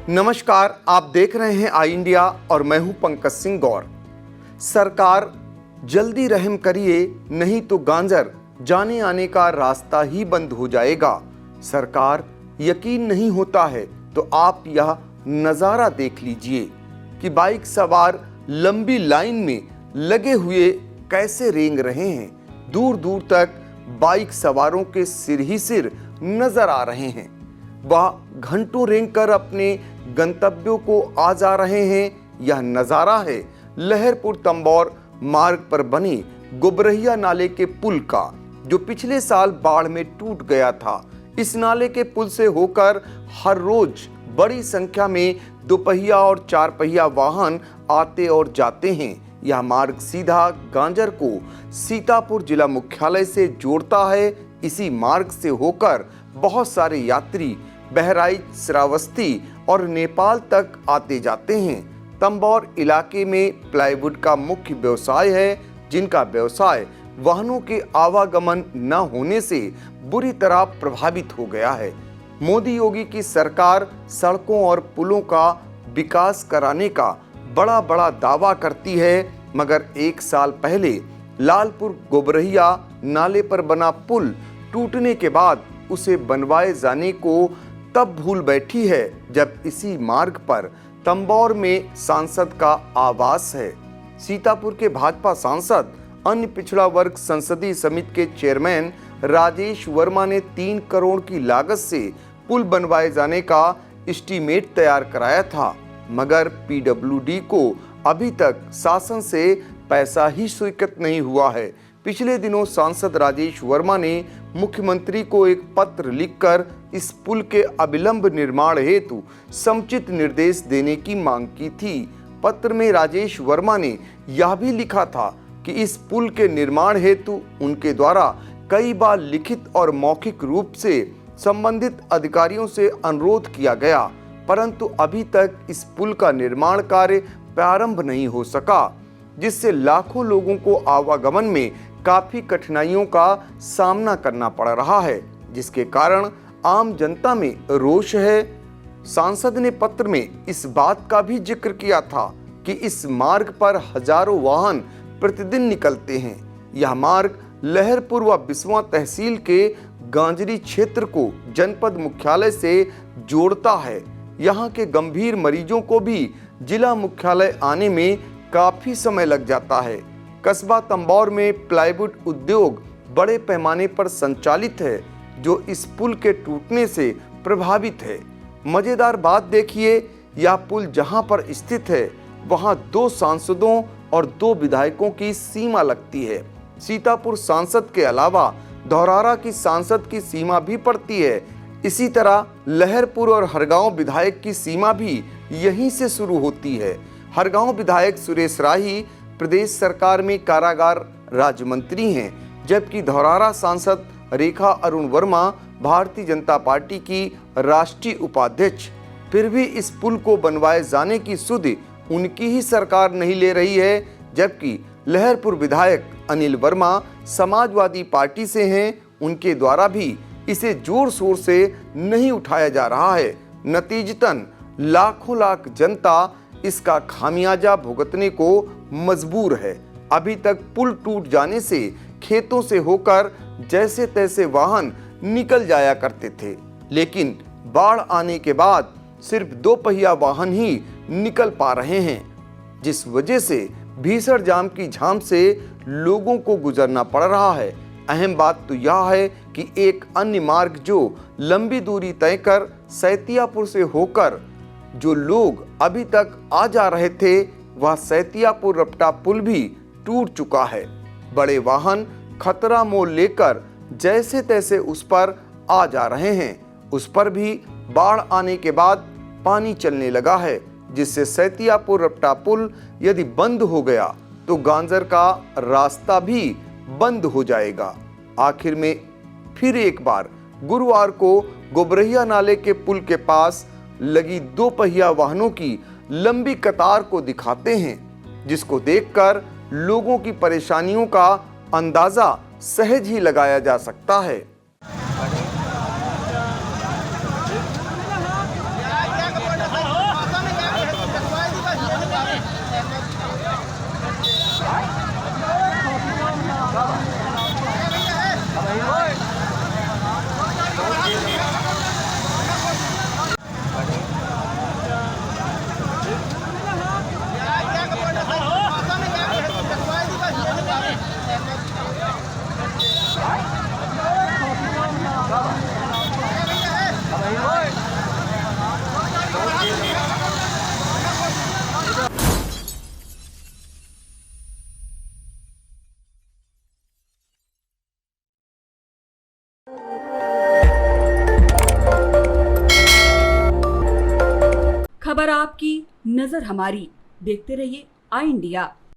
नमस्कार, आप देख रहे हैं आई इंडिया और मैं हूं पंकज सिंह गौर। सरकार जल्दी रहम करिए, नहीं तो गांजर जाने आने का रास्ता ही बंद हो जाएगा। सरकार यकीन नहीं होता है तो आप यह नज़ारा देख लीजिए कि बाइक सवार लंबी लाइन में लगे हुए कैसे रेंग रहे हैं। दूर दूर तक बाइक सवारों के सिर ही सिर नजर आ रहे हैं। वह घंटों रेंग कर अपने गंतव्यों को आ जा रहे हैं। यह नज़ारा है लहरपुर तंबौर मार्ग पर बने गोबरहिया नाले के पुल का, जो पिछले साल बाढ़ में टूट गया था। इस नाले के पुल से होकर हर रोज बड़ी संख्या में दोपहिया और चार पहिया वाहन आते और जाते हैं। यह मार्ग सीधा गांजर को सीतापुर जिला मुख्यालय से जोड़ता है। इसी मार्ग से होकर बहुत सारे यात्री बहराइच, श्रावस्ती और नेपाल तक आते जाते हैं। तंबौर इलाके में प्लाईवुड का मुख्य व्यवसाय है, जिनका व्यवसाय वाहनों के आवागमन न होने से बुरी तरह प्रभावित हो गया है। मोदी योगी की सरकार सड़कों और पुलों का विकास कराने का बड़ा बड़ा दावा करती है, मगर एक साल पहले लालपुर गोबरहिया नाले पर बना पुल टूटने के बाद उसे बनवाए जाने को तब भूल बैठी है जब इसी मार्ग पर तंबौर में सांसद का आवास है। सीतापुर के भाजपा सांसद अन्य पिछड़ा वर्ग संसदीय समिति के चेयरमैन राजेश वर्मा ने 3 करोड़ की लागत से पुल बनवाए जाने का एस्टीमेट तैयार कराया था, मगर पीडब्ल्यूडी को अभी तक शासन से पैसा ही स्वीकृत नहीं हुआ है। पिछले दिनों सांसद राजेश वर्मा ने मुख्यमंत्री को एक पत्र लिखकर इस पुल के अविलंब निर्माण हेतु समुचित निर्देश देने की मांग की थी। पत्र में राजेश वर्मा ने यह भी लिखा था कि इस पुल के निर्माण हेतु उनके द्वारा कई बार लिखित और मौखिक रूप से संबंधित अधिकारियों से अनुरोध किया गया, परंतु अभी तक इस पुल का निर्माण कार्य प्रारंभ नहीं हो सका, जिससे लाखों लोगों को आवागमन में काफी कठिनाइयों का सामना करना पड़ रहा है, जिसके कारण आम जनता में रोष है। सांसद ने पत्र में इस बात का भी जिक्र किया था कि इस मार्ग पर हजारों वाहन प्रतिदिन निकलते हैं। यह मार्ग लहरपुर व बिस्वा तहसील के गांजरी क्षेत्र को जनपद मुख्यालय से जोड़ता है। यहाँ के गंभीर मरीजों को भी जिला मुख्यालय आने में काफी समय लग जाता है। कस्बा तंबौर में प्लाईवुड उद्योग बड़े पैमाने पर संचालित है, जो इस पुल के टूटने से प्रभावित है। मजेदार बात देखिए, यह पुल जहां पर स्थित है वहां 2 सांसदों और 2 विधायकों की सीमा लगती है। सीतापुर सांसद के अलावा धौरारा की सांसद की सीमा भी पड़ती है। इसी तरह लहरपुर और हरगांव विधायक की सीमा भी यहीं से शुरू होती है। हरगांव विधायक सुरेश राही प्रदेश सरकार में कारागार राज्य मंत्री हैं, जबकि धौरारा सांसद रेखा अरुण वर्मा भारतीय जनता पार्टी की राष्ट्रीय उपाध्यक्ष। फिर भी इस पुल को बनवाए जाने की सुध उनकी ही सरकार नहीं ले रही है, जबकि लहरपुर विधायक अनिल वर्मा समाजवादी पार्टी से हैं, उनके द्वारा भी इसे जोर शोर से नहीं उठाया जा रहा है। नतीजतन लाखों लाख जनता इसका खामियाजा भुगतने को मजबूर है। अभी तक पुल टूट जाने से खेतों से होकर जैसे तैसे वाहन निकल जाया करते थे, लेकिन बाढ़ आने के बाद सिर्फ 2 पहिया वाहन ही निकल पा रहे हैं, जिस वजह से भीषण जाम की झाम से लोगों को गुजरना पड़ रहा है। अहम बात तो यह है कि एक अन्य मार्ग जो लंबी दूरी तय कर सैतियापुर से होकर जो लोग अभी तक आ जा रहे थे, वह सैतियापुर रपटा पुल भी टूट चुका है। बड़े वाहन खतरा मोल लेकर जैसे तैसे उस पर आ जा रहे हैं। उस पर भी बाढ़ आने के बाद पानी चलने लगा है, जिससे सैतियापुर रपटा पुल यदि बंद हो गया तो गांजर का रास्ता भी बंद हो जाएगा। आखिर में फिर एक बार गुरुवार को गोबरहिया नाले के पुल के पास लगी 2 पहिया वाहनों की लंबी कतार को दिखाते हैं, जिसको देखकर लोगों की परेशानियों का अंदाजा सहज ही लगाया जा सकता है। आपकी, नजर हमारी। देखते रहिए आई इंडिया।